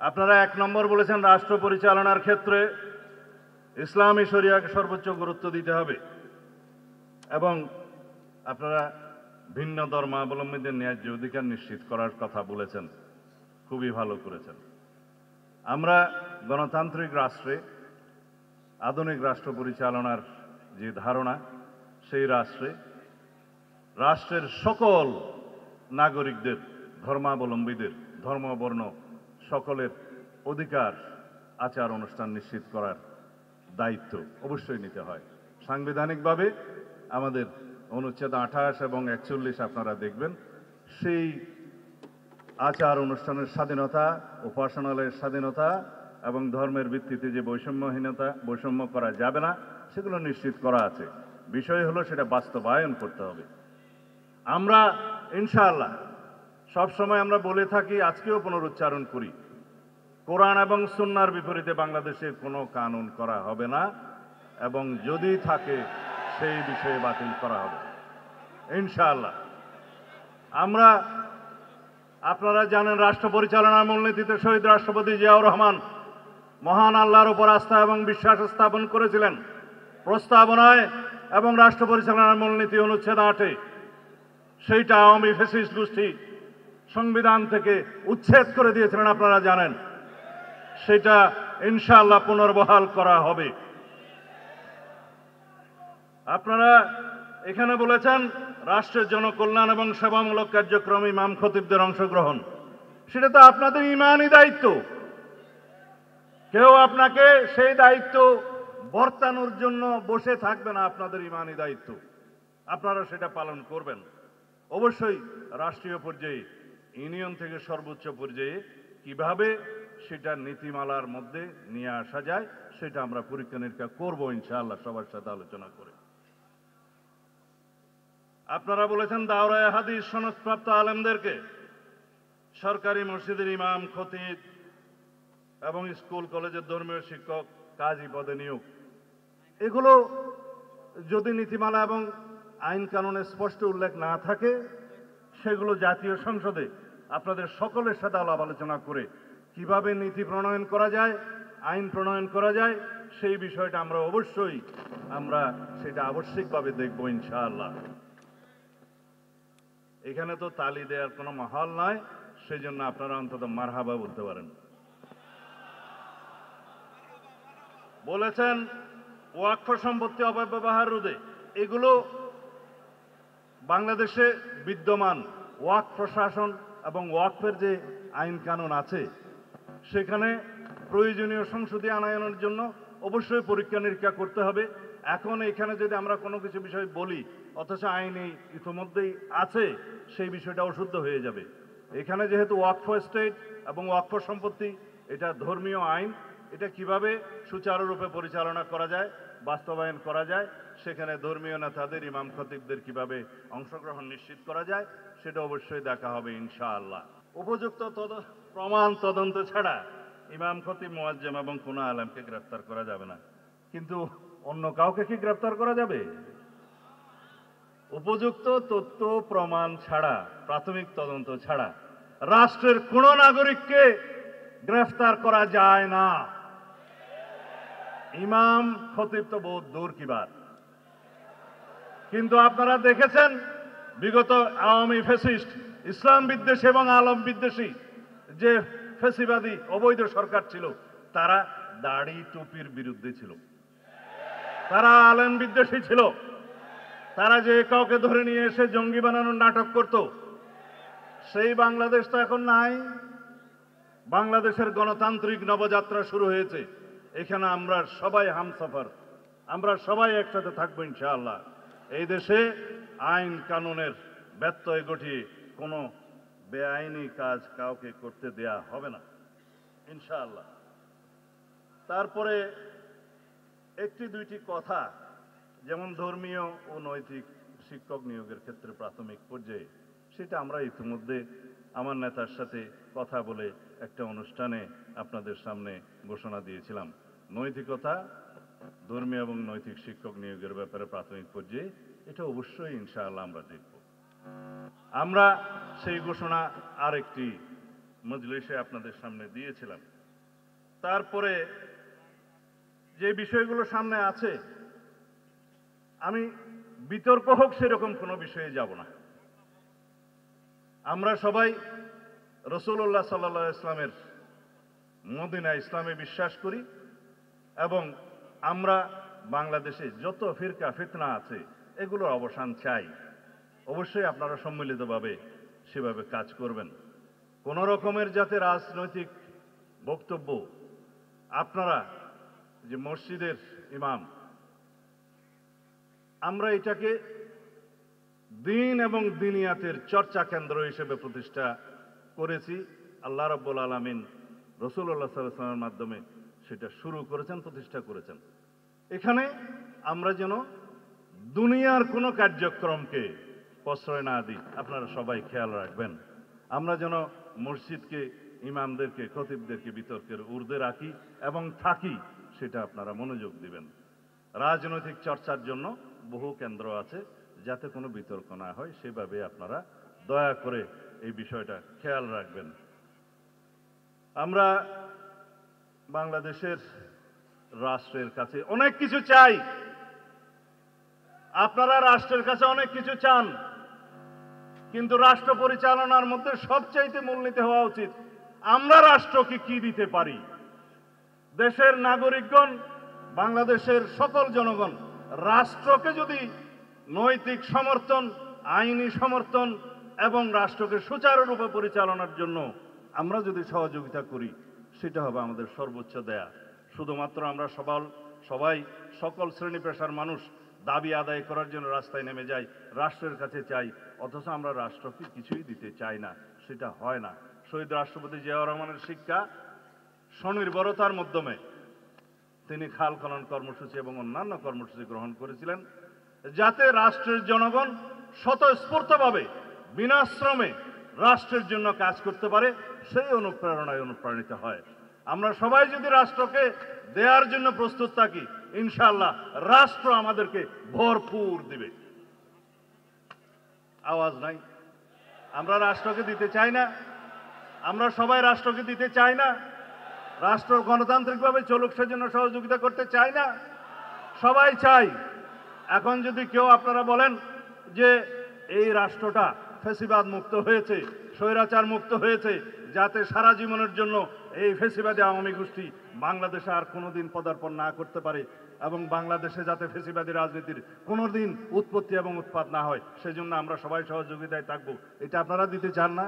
আপনারা 1 নম্বর বলেছেন রাষ্ট্র পরিচালনার ক্ষেত্রে ইসলামী শরিয়াকে সর্বোচ্চ গুরুত্ব দিতে হবে এবং আপনারা ভিন্ন ধর্মাবলম্বীদের ন্যায্য অধিকার নিশ্চিত করার কথা বলেছেন। খুবই ভালো করেছেন। আমরা গণতান্ত্রিক রাষ্ট্রে আধুনিক রাষ্ট্র পরিচালনার যে ধারণা, সেই রাষ্ট্রের সকল নাগরিকদের, ধর্মাবলম্বীদের, ধর্মবর্ণ সকলের অধিকার আচার অনুষ্ঠান নিশ্চিত করার দায়িত্ব অবশ্যই নিতে হয়। সাংবিধানিকভাবে আমাদের অনুচ্ছেদ 28 এবং 41 আপনারা দেখবেন, সেই আচার অনুষ্ঠানের স্বাধীনতা, উপাসনালয়ের স্বাধীনতা এবং ধর্মের ভিত্তিতে যে বৈষম্য করা যাবে না, সেগুলো নিশ্চিত করা আছে। বিষয় হলো সেটা বাস্তবায়ন করতে হবে। আমরা ইনশাআল্লাহ সবসময় আমরা বলে থাকি, আজকেও পুনরুচ্চারণ করি, কোরআন এবং সুন্নাহর বিপরীতে বাংলাদেশে কোনো কানুন করা হবে না এবং যদি থাকে সেই বিষয়ে বাতিল করা হবে ইনশাআল্লাহ। আপনারা জানেন, রাষ্ট্র পরিচালনার মূলনীতিতে শহীদ রাষ্ট্রপতি জিয়াউর রহমান মহান আল্লাহর উপর আস্থা এবং বিশ্বাস স্থাপন করেছিলেন। প্রস্তাবনায় এবং রাষ্ট্র পরিচালনার মূলনীতি অনুচ্ছেদ 8-এ সেইটা আওয়ামী ফ্যাসিস্ট গোষ্ঠী সংবিধান থেকে উচ্ছেদ করে দিয়েছিলেন, আপনারা জানেন। সেটা ইনশাআল্লাহ পুনর্বহাল করা হবে। আপনারা এখানে বলেছেন রাষ্ট্রের জনকল্যাণ এবং সেবামূলক কার্যক্রম ইমাম খতিবদের অংশগ্রহণ। সেটা তো আপনাদের ইমানি দায়িত্ব। কেউ আপনাকে সেই দায়িত্ব বর্তানোর জন্য বসে থাকবে না। আপনাদের ইমানি দায়িত্ব, আপনারা সেটা পালন করবেন। অবশ্যই রাষ্ট্রীয় পর্যায়ে, ইউনিয়ন থেকে সর্বোচ্চ পর্যায়ে কিভাবে সেটা নীতিমালার মধ্যে নিয়ে আসা যায়, সেটা আমরা পরীক্ষা নিরীক্ষা করবো ইনশাআল্লাহ, সবার সাথে আলোচনা করে। আপনারা বলেছেন দাওরায়ে হাদিস সনদপ্রাপ্ত আলেমদেরকে সরকারি মসজিদের ইমাম, খতিব এবং স্কুল কলেজের ধর্মীয় শিক্ষক, কাজী পদে নিয়োগ। এগুলো যদি নীতিমালা এবং আইন কানুনে স্পষ্ট উল্লেখ না থাকে, সেগুলো জাতীয় সংসদে আপনাদের সকলের সাথে আলাপ আলোচনা করে কিভাবে নীতি প্রণয়ন করা যায়, আইন প্রণয়ন করা যায়, সেই বিষয়টা আমরা সেটা আবশ্যিকভাবে দেখব ইনশাআল্লাহ। এখানে তো তালি দেওয়ার কোনো মাহল নয়, সেই জন্য আপনারা অন্তত মারহাবা বলতে পারেন। বলেছেন ওয়াকফ সম্পত্তি অপব্যবহার রোধে। এগুলো বাংলাদেশে বিদ্যমান ওয়াকফ প্রশাসন এবং ওয়াকফের যে আইন কানুন আছে, সেখানে প্রয়োজনীয় সংশোধনী আনয়নের জন্য অবশ্যই পরীক্ষা নিরীক্ষা করতে হবে। এখন এখানে যদি আমরা কোনো কিছু বিষয় বলি অথচ আইনে ইতিমধ্যেই আছে, সেই বিষয়টা অশুদ্ধ হয়ে যাবে। এখানে যেহেতু ওয়াকফ এস্টেট এবং ওয়াকফ সম্পত্তি, এটা ধর্মীয় আইন, এটা কিভাবে সুচারুরূপে পরিচালনা করা যায়, বাস্তবায়ন করা যায়, সেখানে ধর্মীয় নেতাদের, ইমাম খতিবদের কিভাবে অংশগ্রহণ নিশ্চিত করা যায়, সেটা অবশ্যই দেখা হবে ইনশাআল্লাহ। উপযুক্ত প্রমাণ তদন্ত ছাড়া ইমাম, খতিব, মুয়াজ্জিম এবং কোনো আলেমকে গ্রেফতার করা যাবে না। কিন্তু অন্য কাউকে কি গ্রেফতার করা যাবে? উপযুক্ত তথ্য প্রমাণ ছাড়া, প্রাথমিক তদন্ত ছাড়া রাষ্ট্রের কোন নাগরিককে গ্রেফতার করা যায় না। ইমাম, খতিব তো বহুত দূর কি বাত। কিন্তু আপনারা দেখেছেন বিগত আওয়ামী ফ্যাসিস্ট, ইসলাম বিদ্বেষী এবং আলম বিদ্বেষী যে ফ্যাসিবাদী অবৈধ সরকার ছিল, তারা দাড়ি টুপির বিরুদ্ধে ছিল, তারা আলেম বিদ্বেষী ছিল, তারা যে কাউকে ধরে নিয়ে এসে জঙ্গি বানানোর নাটক করত। সেই বাংলাদেশ তো এখন নাই। বাংলাদেশের গণতান্ত্রিক নবযাত্রা শুরু হয়েছে। এখানে আমরা সবাই হামসফর, আমরা সবাই একসাথে থাকবো ইনশাআল্লাহ। এই দেশে আইন কানুনের ব্যত্যয় ঘটিয়ে কোনো বেআইনি কাজ কাউকে করতে দেয়া হবে না ইনশাআল্লাহ। তারপরে একটি দুইটি কথা, যেমন ধর্মীয় ও নৈতিক শিক্ষক নিয়োগের ক্ষেত্রে প্রাথমিক পর্যায়ে, সেটা আমরা ইতিমধ্যে আমার নেতার সাথে কথা বলে একটা অনুষ্ঠানে আপনাদের সামনে ঘোষণা দিয়েছিলাম। নৈতিকতা, ধর্মীয় এবং নৈতিক শিক্ষক নিয়োগের ব্যাপারে প্রাথমিক পর্যায়ে এটা অবশ্যই ইনশাআল্লাহ আমরা দেখব। আমরা সেই ঘোষণা আরেকটি মজলিসে আপনাদের সামনে দিয়েছিলাম। তারপরে যে বিষয়গুলো সামনে আছে, আমি বিতর্ক হোক সেরকম কোনো বিষয়ে যাব না। আমরা সবাই রাসূলুল্লাহ সাল্লাল্লাহু আলাইহি ইসলামের মদিনা ইসলামে বিশ্বাস করি এবং আমরা বাংলাদেশে যত ফিরকা ফিতনা আছে এগুলোর অবসান চাই। অবশ্যই আপনারা সম্মিলিতভাবে সেভাবে কাজ করবেন। কোন রকমের যাতে রাজনৈতিক বক্তব্য, আপনারা যে মসজিদের ইমাম, আমরা এটাকে দ্বীন এবং দ্বীনিয়াতের চর্চা কেন্দ্র হিসেবে প্রতিষ্ঠা করেছি। আল্লাহ রাব্বুল আলামিন রাসূলুল্লাহ সাল্লাল্লাহু আলাইহি ওয়াসাল্লামের মাধ্যমে সেটা শুরু করেছেন, প্রতিষ্ঠা করেছেন। এখানে আমরা যেন দুনিয়ার কোনো কার্যক্রমকে প্রশ্রয় না দিই, আপনারা সবাই খেয়াল রাখবেন। আমরা যেন মসজিদকে, ইমামদেরকে, খতিবদেরকে বিতর্কের ঊর্ধ্বে রাখি এবং থাকি, সেটা আপনারা মনোযোগ দিবেন। রাজনৈতিক চর্চার জন্য বহু কেন্দ্র আছে, যাতে কোনো বিতর্ক না হয় সেভাবে আপনারা দয়া করে এই বিষয়টা খেয়াল রাখবেন। আমরা বাংলাদেশের রাষ্ট্রের কাছে অনেক কিছু চাই, আপনারা রাষ্ট্রের কাছে অনেক কিছু চান, কিন্তু রাষ্ট্র পরিচালনার মধ্যে সবচাইতে মূলনীতি হওয়া উচিত আমরা রাষ্ট্রকে কি দিতে পারি। দেশের নাগরিকগণ, বাংলাদেশের সকল জনগণ রাষ্ট্রকে যদি নৈতিক সমর্থন, আইনি সমর্থন এবং রাষ্ট্রকে সুচারুরূপে পরিচালনার জন্য আমরা যদি সহযোগিতা করি, সেটা হবে আমাদের সর্বোচ্চ দেয়া। শুধুমাত্র আমরা সবাই সকল শ্রেণী পেশার মানুষ দাবি আদায় করার জন্য রাস্তায় নেমে যাই, রাষ্ট্রের কাছে চাই, অথচ আমরা রাষ্ট্রকে কিছুই দিতে চাই না, সেটা হয় না। শহীদ রাষ্ট্রপতি জিয়াউর রহমানের শিক্ষা স্বনির্ভরতার মাধ্যমে তিনি খাল খনন কর্মসূচি এবং অন্যান্য কর্মসূচি গ্রহণ করেছিলেন, যাতে রাষ্ট্রের জনগণ স্বতঃস্ফূর্তভাবে বিনাশ্রমে রাষ্ট্রের জন্য কাজ করতে পারে, সেই অনুপ্রেরণায় অনুপ্রাণিত হয়। আমরা সবাই যদি রাষ্ট্রকে দেওয়ার জন্য প্রস্তুত থাকি, ইনশাআল্লাহ রাষ্ট্র আমাদেরকে ভরপুর দিবে। আওয়াজ নাই? আমরা রাষ্ট্রকে দিতে চাই না, আমরা সবাই রাষ্ট্রকে দিতে চাই না, রাষ্ট্র গণতান্ত্রিকভাবে চলুক সেজন্য সহযোগিতা করতে চাই না, সবাই চাই। এখন যদি কেউ আপনারা বলেন যে এই রাষ্ট্রটা ফ্যাসিবাদ মুক্ত হয়েছে, স্বৈরাচার মুক্ত হয়েছে, যাতে সারা জীবনের জন্য এই ফ্যাসিবাদী আওয়ামী গোষ্ঠী বাংলাদেশে আর কোনোদিন পদার্পণ না করতে পারে এবং বাংলাদেশে যাতে ফ্যাসিবাদী রাজনীতির কোনোদিন উৎপত্তি এবং উৎপাদ না হয়, সেজন্য আমরা সবাই সহযোগিতায় থাকবো, এটা আপনারা দিতে চান না?